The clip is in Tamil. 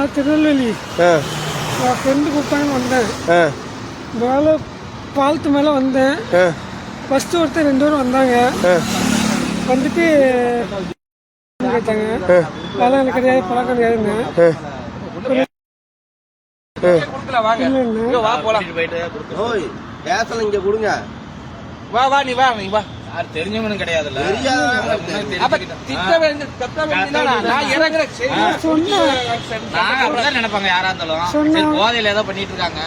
நான் திருநெல்வேலி ஃப்ரெண்டு கூப்பிட்டாங்கன்னு வந்தேன். மேலே பாலத்து மேலே வந்தேன். ஃபஸ்ட்டு ஒருத்தர் 2 பேரும் வந்தாங்க. வந்துட்டு கேட்டாங்க பழம் கிடையாது பழம் கிடையாதுன்னு. இங்க கொடுங்க. வா வா நீ வா நீ வா. தெரிஞ்சவனும் கிடையாதுல்ல. சொன்ன நினைப்பாங்க யாரா இருந்தாலும் போதையில ஏதோ பண்ணிட்டு இருக்காங்க.